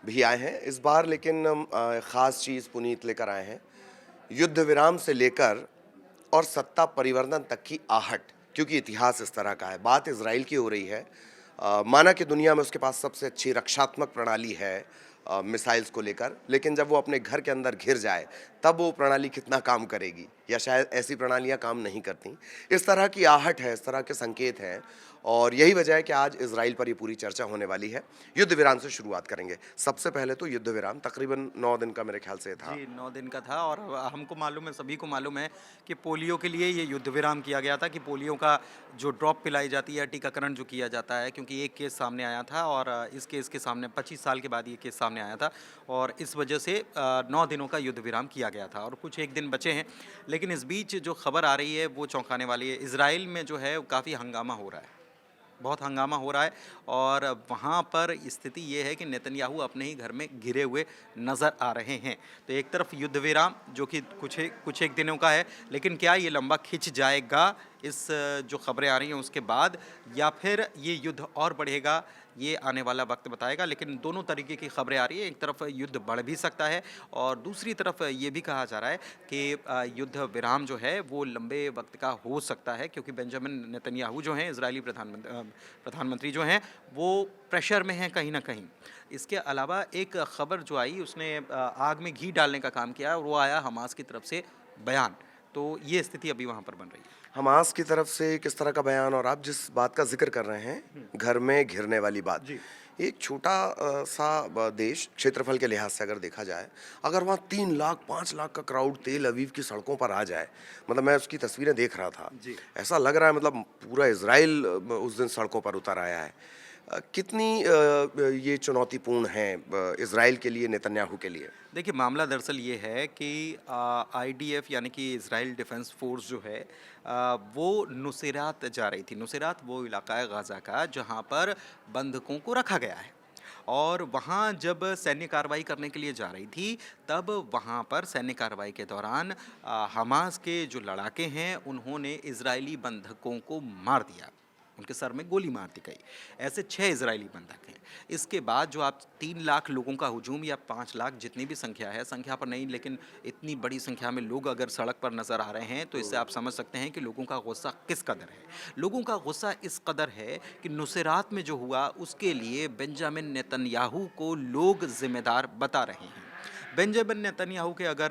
भी आए हैं इस बार, लेकिन हम ख़ास चीज़ पुनीत लेकर आए हैं, युद्ध विराम से लेकर और सत्ता परिवर्तन तक की आहट, क्योंकि इतिहास इस तरह का है। बात इज़राइल की हो रही है। माना कि दुनिया में उसके पास सबसे अच्छी रक्षात्मक प्रणाली है मिसाइल्स को लेकर, लेकिन जब वो अपने घर के अंदर घिर जाए तब वो प्रणाली कितना काम करेगी, या शायद ऐसी प्रणालियाँ काम नहीं करती। इस तरह की आहट है, इस तरह के संकेत हैं, और यही वजह है कि आज इज़राइल पर ये पूरी चर्चा होने वाली है। युद्ध विराम से शुरुआत करेंगे। सबसे पहले तो युद्ध विराम तकरीबन 9 दिन का मेरे ख्याल से था। जी, 9 दिन का था और हमको मालूम है, सभी को मालूम है कि पोलियो के लिए ये युद्ध विराम किया गया था कि पोलियो का जो ड्रॉप पिलाई जाती है, टीकाकरण जो किया जाता है, क्योंकि एक केस सामने आया था और इस केस के सामने 25 साल के बाद ये केस सामने आया था और इस वजह से 9 दिनों का युद्ध विराम किया गया था और कुछ 1 दिन बचे हैं। लेकिन इस बीच जो खबर आ रही है वो चौंकाने वाली है। इज़राइल में जो है काफ़ी हंगामा हो रहा है। बहुत हंगामा हो रहा है और वहाँ पर स्थिति ये है कि नेतन्याहू अपने ही घर में घिरे हुए नज़र आ रहे हैं। तो एक तरफ युद्ध विराम जो कि कुछ एक दिनों का है, लेकिन क्या ये लंबा खिंच जाएगा इस जो खबरें आ रही हैं उसके बाद, या फिर ये युद्ध और बढ़ेगा, ये आने वाला वक्त बताएगा। लेकिन दोनों तरीके की खबरें आ रही है। एक तरफ युद्ध बढ़ भी सकता है और दूसरी तरफ ये भी कहा जा रहा है कि युद्ध विराम जो है वो लंबे वक्त का हो सकता है, क्योंकि बेंजामिन नेतन्याहू जो हैं इजरायली प्रधानमंत्री जो हैं वो प्रेशर में हैं कहीं ना कहीं। इसके अलावा एक खबर जो आई उसने आग में घी डालने का काम किया और वो आया हमास की तरफ से बयान। तो ये स्थिति अभी वहाँ पर बन रही है। हमास की तरफ से किस तरह का बयान, और आप जिस बात का जिक्र कर रहे हैं, घर में घिरने वाली बात, जी। एक छोटा सा देश क्षेत्रफल के लिहाज से अगर देखा जाए, अगर वहाँ 3 लाख 5 लाख का क्राउड तेल अवीव की सड़कों पर आ जाए, मतलब मैं उसकी तस्वीरें देख रहा था, जी। ऐसा लग रहा है मतलब पूरा इज़राइल उस दिन सड़कों पर उतर आया है। कितनी ये चुनौतीपूर्ण है इज़राइल के लिए, नेतन्याहू के लिए? देखिए, मामला दरअसल ये है कि आईडीएफ यानी कि इज़राइल डिफेंस फोर्स जो है वो नुसेरात जा रही थी। नुसेरात वो इलाका है गाज़ा का जहाँ पर बंधकों को रखा गया है और वहाँ जब सैन्य कार्रवाई करने के लिए जा रही थी, तब वहाँ पर सैन्य कार्रवाई के दौरान हमास के जो लड़ाके हैं उन्होंने इज़राइली बंधकों को मार दिया। उनके सर में गोली मार दी गई। ऐसे 6 इज़राइली बंधक हैं। इसके बाद जो आप 3 लाख लोगों का हुजूम या 5 लाख जितनी भी संख्या है, संख्या पर नहीं लेकिन इतनी बड़ी संख्या में लोग अगर सड़क पर नज़र आ रहे हैं, तो इससे आप समझ सकते हैं कि लोगों का गुस्सा किस कदर है। लोगों का गुस्सा इस कदर है कि नुसेरात में जो हुआ उसके लिए बेंजामिन नेतन्याहू को लोग ज़िम्मेदार बता रहे हैं। बेंजामिन नेतन्याहू के अगर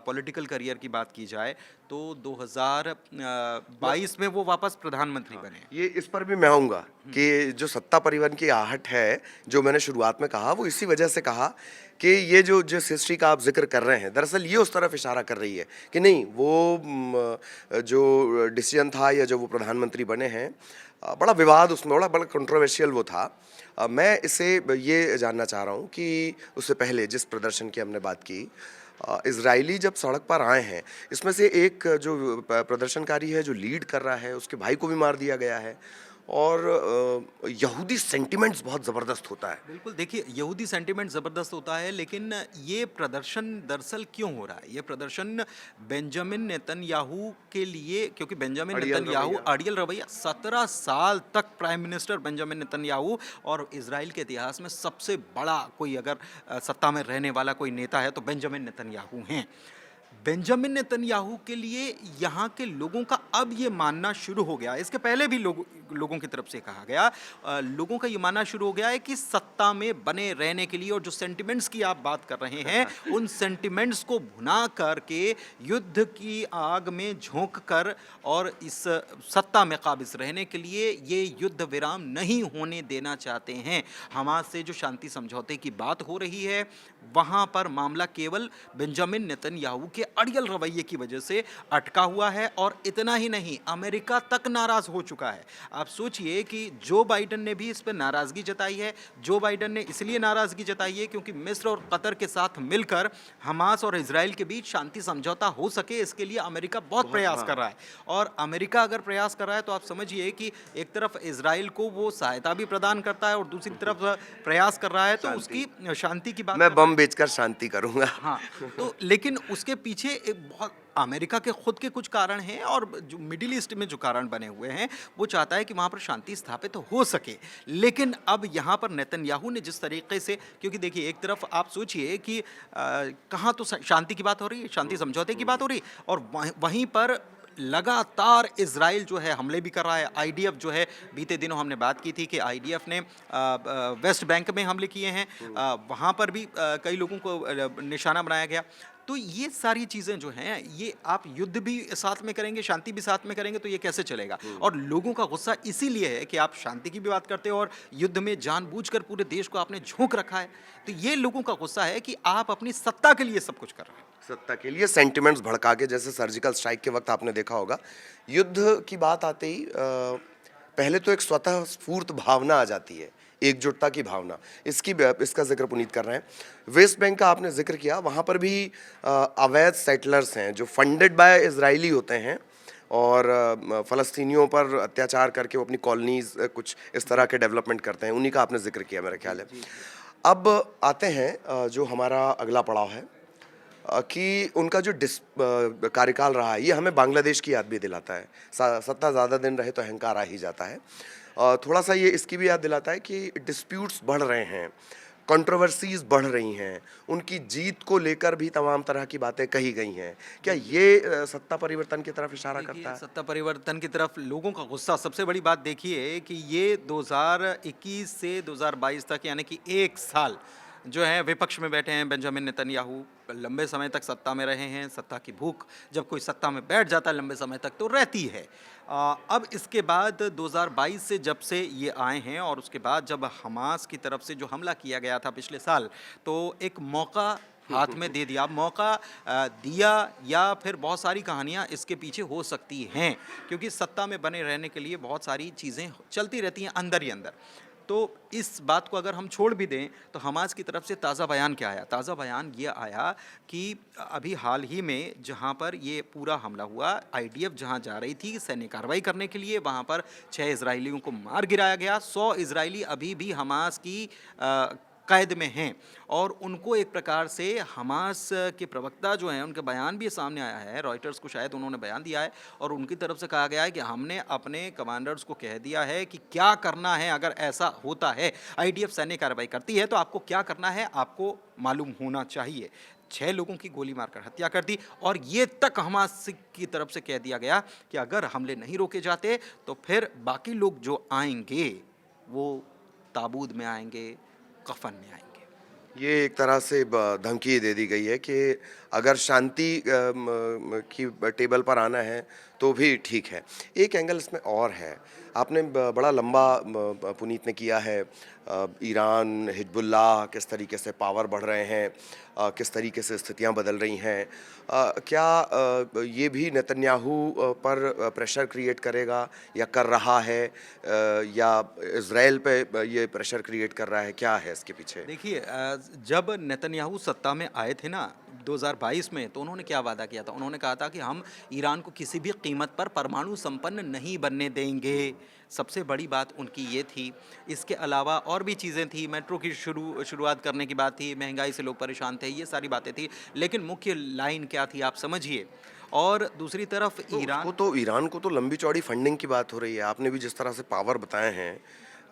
पॉलिटिकल करियर की बात की जाए तो 2022 में वो वापस प्रधानमंत्री बने। ये इस पर भी मैं आऊँगा कि जो सत्ता परिवर्तन की आहट है, जो मैंने शुरुआत में कहा, वो इसी वजह से कहा कि ये जो जिस हिस्ट्री का आप ज़िक्र कर रहे हैं, दरअसल ये उस तरफ इशारा कर रही है कि नहीं, वो जो डिसीजन था या जो वो प्रधानमंत्री बने हैं, बड़ा विवाद उसमें, बड़ा कंट्रोवर्शियल वो था। मैं इससे ये जानना चाह रहा हूँ कि उससे पहले जिस प्रदर्शन की हमने बात की, इज़राइली जब सड़क पर आए हैं, इसमें से एक जो प्रदर्शनकारी है जो लीड कर रहा है, उसके भाई को भी मार दिया गया है, और यहूदी सेंटिमेंट्स बहुत ज़बरदस्त होता है। बिल्कुल, देखिए यहूदी सेंटिमेंट ज़बरदस्त होता है, लेकिन ये प्रदर्शन दरअसल क्यों हो रहा है? ये प्रदर्शन बेंजामिन नेतन्याहू के लिए, क्योंकि बेंजामिन अड़ियल नेतन्याहू रवैया। अड़ियल रवैया 17 साल तक प्राइम मिनिस्टर बेंजामिन नेतन्याहू, और इज़राइल के इतिहास में सबसे बड़ा कोई अगर सत्ता में रहने वाला कोई नेता है तो बेंजामिन नेतन्याहू हैं। बेंजामिन नेतन्याहू के लिए यहाँ के लोगों का अब ये मानना शुरू हो गया, इसके पहले भी लोगों की तरफ से कहा गया, लोगों का ये मानना शुरू हो गया है कि सत्ता में बने रहने के लिए, और जो सेंटिमेंट्स की आप बात कर रहे हैं उन सेंटिमेंट्स को भुना करके युद्ध की आग में झोंक कर और इस सत्ता में काबिज रहने के लिए ये युद्ध विराम नहीं होने देना चाहते हैं। हमास से जो शांति समझौते की बात हो रही है वहाँ पर मामला केवल बेंजामिन नेतन्याहू के अड़ियल रवैये की वजह से अटका हुआ है, और इतना ही नहीं, अमेरिका तक नाराज हो चुका है। आप सोचिए कि जो बाइडन ने भी इस पर नाराजगी जताई है। जो बाइडन ने इसलिए नाराजगी जताई है क्योंकि मिस्र और कतर के साथ मिलकर हमास और इजराइल के बीच शांति समझौता हो सके, इसके लिए अमेरिका बहुत प्रयास कर रहा है। और अमेरिका अगर प्रयास कर रहा है तो आप समझिए कि एक तरफ इजराइल को वो सहायता भी प्रदान करता है और दूसरी तरफ प्रयास कर रहा है तो उसकी शांति की बात मैं करता है। बम बेचकर शांति करूँगा। हाँ, तो लेकिन उसके पीछे एक बहुत अमेरिका के खुद के कुछ कारण हैं और जो मिडिल ईस्ट में जो कारण बने हुए हैं वो चाहता है कि वहाँ पर शांति स्थापित हो सके। लेकिन अब यहाँ पर नेतन्याहू ने जिस तरीके से, क्योंकि देखिए एक तरफ आप सोचिए कि कहाँ तो शांति की बात हो रही है, शांति समझौते की बात हो रही है, और वहीं पर लगातार इजराइल जो है हमले भी कर रहा है। आईडीएफ जो है, बीते दिनों हमने बात की थी कि आईडीएफ ने वेस्ट बैंक में हमले किए हैं, वहाँ पर भी कई लोगों को निशाना बनाया गया। तो ये सारी चीज़ें जो हैं, ये आप युद्ध भी साथ में करेंगे, शांति भी साथ में करेंगे, तो ये कैसे चलेगा? और लोगों का गुस्सा इसीलिए है कि आप शांति की भी बात करते हो और युद्ध में जानबूझकर पूरे देश को आपने झोंक रखा है। तो ये लोगों का गुस्सा है कि आप अपनी सत्ता के लिए सब कुछ कर रहे हैं। सत्ता के लिए सेंटिमेंट्स भड़का के, जैसे सर्जिकल स्ट्राइक के वक्त आपने देखा होगा, युद्ध की बात आते ही पहले तो एक स्वतः स्फूर्त भावना आ जाती है, एकजुटता की भावना। इसका जिक्र पुनीत कर रहे हैं। वेस्ट बैंक का आपने जिक्र किया, वहाँ पर भी अवैध सेटलर्स हैं जो फंडेड बाय इजरायली होते हैं और फ़लस्तीनियों पर अत्याचार करके वो अपनी कॉलोनीज कुछ इस तरह के डेवलपमेंट करते हैं, उन्हीं का आपने जिक्र किया मेरा ख्याल है। अब आते हैं जो हमारा अगला पड़ाव है कि उनका जो कार्यकाल रहा है, ये हमें बांग्लादेश की याद भी दिलाता है। सत्ता ज़्यादा दिन रहे तो अहंकार आ ही जाता है। थोड़ा सा ये इसकी भी याद दिलाता है कि डिस्प्यूट्स बढ़ रहे हैं, कंट्रोवर्सीज बढ़ रही हैं, उनकी जीत को लेकर भी तमाम तरह की बातें कही गई हैं। क्या ये सत्ता परिवर्तन की तरफ इशारा करता है? सत्ता परिवर्तन की तरफ लोगों का गुस्सा, सबसे बड़ी बात देखिए कि ये 2021 से 2022 तक, यानी कि 1 साल जो है विपक्ष में बैठे हैं बेंजामिन नेतन्याहू, लंबे समय तक सत्ता में रहे हैं। सत्ता की भूख जब कोई सत्ता में बैठ जाता है लंबे समय तक तो रहती है। अब इसके बाद 2022 से जब से ये आए हैं और उसके बाद जब हमास की तरफ से जो हमला किया गया था पिछले साल, तो एक मौका हाथ में दे दिया। मौका दिया, या फिर बहुत सारी कहानियाँ इसके पीछे हो सकती हैं, क्योंकि सत्ता में बने रहने के लिए बहुत सारी चीज़ें चलती रहती हैं अंदर ही अंदर। तो इस बात को अगर हम छोड़ भी दें तो हमास की तरफ से ताज़ा बयान क्या आया? ताज़ा बयान ये आया कि अभी हाल ही में जहाँ पर ये पूरा हमला हुआ, आईडीएफ जहाँ जा रही थी सैन्य कार्रवाई करने के लिए, वहाँ पर 6 इजरायलियों को मार गिराया गया। 100 इजरायली अभी भी हमास की कैद में हैं और उनको एक प्रकार से हमास के प्रवक्ता जो हैं उनके बयान भी सामने आया है, रॉयटर्स को शायद उन्होंने बयान दिया है और उनकी तरफ से कहा गया है कि हमने अपने कमांडर्स को कह दिया है कि क्या करना है। अगर ऐसा होता है, आईडीएफ सैन्य कार्रवाई करती है, तो आपको क्या करना है आपको मालूम होना चाहिए। 6 लोगों की गोली मारकर हत्या कर दी और ये तक हमास की तरफ से कह दिया गया कि अगर हमले नहीं रोके जाते तो फिर बाकी लोग जो आएंगे वो ताबूत में आएंगे, कफन में आएंगे। ये एक तरह से धमकी दे दी गई है कि अगर शांति की टेबल पर आना है तो भी ठीक है। एक एंगल इसमें और है, आपने बड़ा लंबा पुनीत ने किया है, ईरान, हिजबुल्लाह किस तरीके से पावर बढ़ रहे हैं, किस तरीके से स्थितियां बदल रही हैं। क्या ये भी नेतन्याहू पर प्रेशर क्रिएट करेगा या कर रहा है, या इज़राइल पे ये प्रेशर क्रिएट कर रहा है? क्या है इसके पीछे? देखिए, जब नेतन्याहू सत्ता में आए थे ना 2022 में, तो उन्होंने क्या वादा किया था? उन्होंने कहा था कि हम ईरान को किसी भी कीमत पर परमाणु संपन्न नहीं बनने देंगे। सबसे बड़ी बात उनकी ये थी। इसके अलावा और भी चीज़ें थी, मेट्रो की शुरुआत करने की बात थी, महंगाई से लोग परेशान थे, ये सारी बातें थी। लेकिन मुख्य लाइन क्या थी आप समझिए। और दूसरी तरफ ईरान को तो लंबी चौड़ी फंडिंग की बात हो रही है। आपने भी जिस तरह से पावर बताए हैं,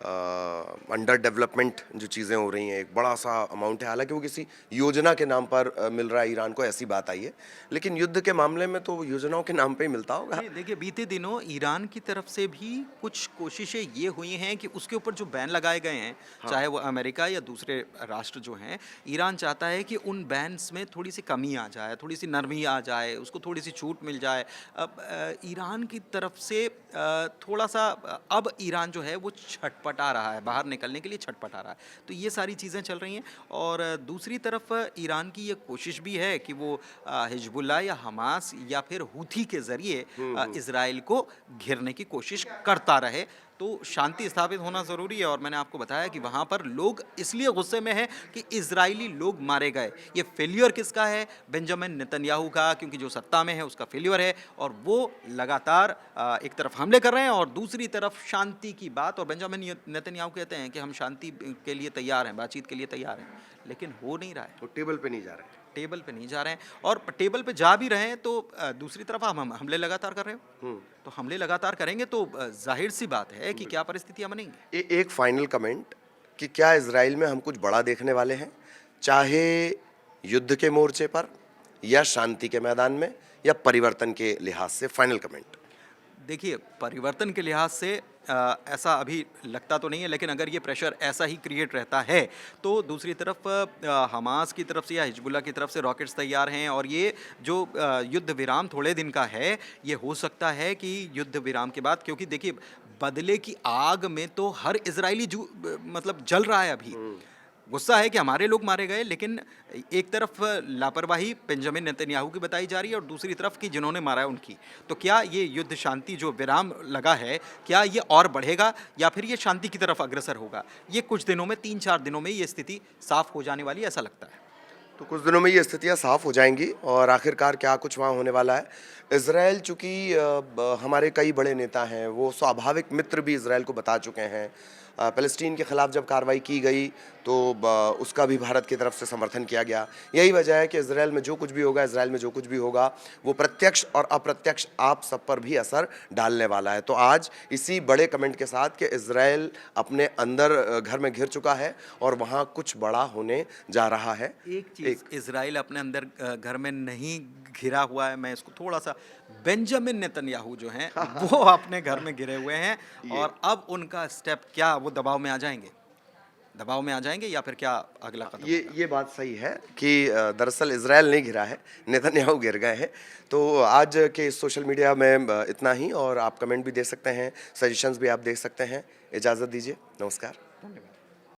अंडर डेवलपमेंट जो चीज़ें हो रही हैं, एक बड़ा सा अमाउंट है, हालांकि वो किसी योजना के नाम पर मिल रहा है ईरान को, ऐसी बात आई है। लेकिन युद्ध के मामले में तो योजनाओं के नाम पे ही मिलता होगा। देखिए, बीते दिनों ईरान की तरफ से भी कुछ कोशिशें ये हुई हैं कि उसके ऊपर जो बैन लगाए गए हैं, चाहे वो अमेरिका या दूसरे राष्ट्र जो हैं, ईरान चाहता है कि उन बैन्स में थोड़ी सी कमी आ जाए, थोड़ी सी नरमी आ जाए, उसको थोड़ी सी छूट मिल जाए। अब ईरान की तरफ से थोड़ा सा अब ईरान जो है वो छटपटा रहा है, बाहर निकलने के लिए छटपटा रहा है। तो ये सारी चीज़ें चल रही हैं। और दूसरी तरफ ईरान की ये कोशिश भी है कि वो हिजबुल्लाह या हमास या फिर हूथी के ज़रिए इज़राइल को घेरने की कोशिश करता रहे। तो शांति स्थापित होना ज़रूरी है। और मैंने आपको बताया कि वहाँ पर लोग इसलिए गुस्से में हैं कि इजरायली लोग मारे गए। ये फेल्योर किसका है? बेंजामिन नेतन्याहू का, क्योंकि जो सत्ता में है उसका फेल्योर है और वो लगातार एक तरफ हमले कर रहे हैं और दूसरी तरफ शांति की बात। और बेंजामिन नेतन्याहू कहते हैं कि हम शांति के लिए तैयार हैं, बातचीत के लिए तैयार हैं, लेकिन हो नहीं रहा है। वो टेबल पे नहीं जा रहे हैं। टेबल पे नहीं जा रहे हैं, और टेबल पे जा भी रहे हैं तो दूसरी तरफ हम हमले लगातार कर रहे हो, तो हमले लगातार करेंगे तो जाहिर सी बात है कि क्या परिस्थितियां बनेंगी। एक फाइनल कमेंट कि क्या इजराइल में हम कुछ बड़ा देखने वाले हैं, चाहे युद्ध के मोर्चे पर या शांति के मैदान में या परिवर्तन के लिहाज से? Final comment. देखिए, परिवर्तन के लिहाज से ऐसा अभी लगता तो नहीं है, लेकिन अगर ये प्रेशर ऐसा ही क्रिएट रहता है तो दूसरी तरफ हमास की तरफ से या हिजबुल्लाह की तरफ से रॉकेट्स तैयार हैं, और ये जो युद्ध विराम थोड़े दिन का है, ये हो सकता है कि युद्ध विराम के बाद, क्योंकि देखिए बदले की आग में तो हर इजरायली मतलब जल रहा है अभी। गुस्सा है कि हमारे लोग मारे गए, लेकिन एक तरफ लापरवाही बेंजामिन नेतन्याहू की बताई जा रही है और दूसरी तरफ कि जिन्होंने मारा है उनकी। तो क्या ये युद्ध शांति जो विराम लगा है, क्या ये और बढ़ेगा या फिर ये शांति की तरफ अग्रसर होगा? ये कुछ दिनों में, 3-4 दिनों में ये स्थिति साफ हो जाने वाली है, ऐसा लगता है। तो कुछ दिनों में ये स्थितियां साफ हो जाएंगी और आखिरकार क्या कुछ वहाँ होने वाला है। इसराइल चूँकि हमारे कई बड़े नेता हैं, वो स्वाभाविक मित्र भी इसराइल को बता चुके हैं। फ़लस्तीन के ख़िलाफ़ जब कार्रवाई की गई तो उसका भी भारत की तरफ से समर्थन किया गया। यही वजह है कि इसराइल में जो कुछ भी होगा, इसराइल में जो कुछ भी होगा, वो प्रत्यक्ष और अप्रत्यक्ष आप सब पर भी असर डालने वाला है। तो आज इसी बड़े कमेंट के साथ कि इसराइल अपने अंदर घर में घिर चुका है और वहाँ कुछ बड़ा होने जा रहा है। एक चीज़, इजराइल अपने अंदर घर में नहीं घिरा हुआ है, मैं इसको थोड़ा सा, बेंजामिन नेतन्याहू जो हैं वो अपने घर में घिरे हुए हैं, और अब उनका स्टेप क्या, वो दबाव में आ जाएंगे? दबाव में आ जाएंगे या फिर क्या अगला कदम? ये बात सही है कि दरअसल इजराइल नहीं घिरा है, नेतन्याहू घिर गए हैं। तो आज के इस सोशल मीडिया में इतना ही, और आप कमेंट भी दे सकते हैं, सजेशंस भी आप दे सकते हैं। इजाज़त दीजिए, नमस्कार। धन्यवाद।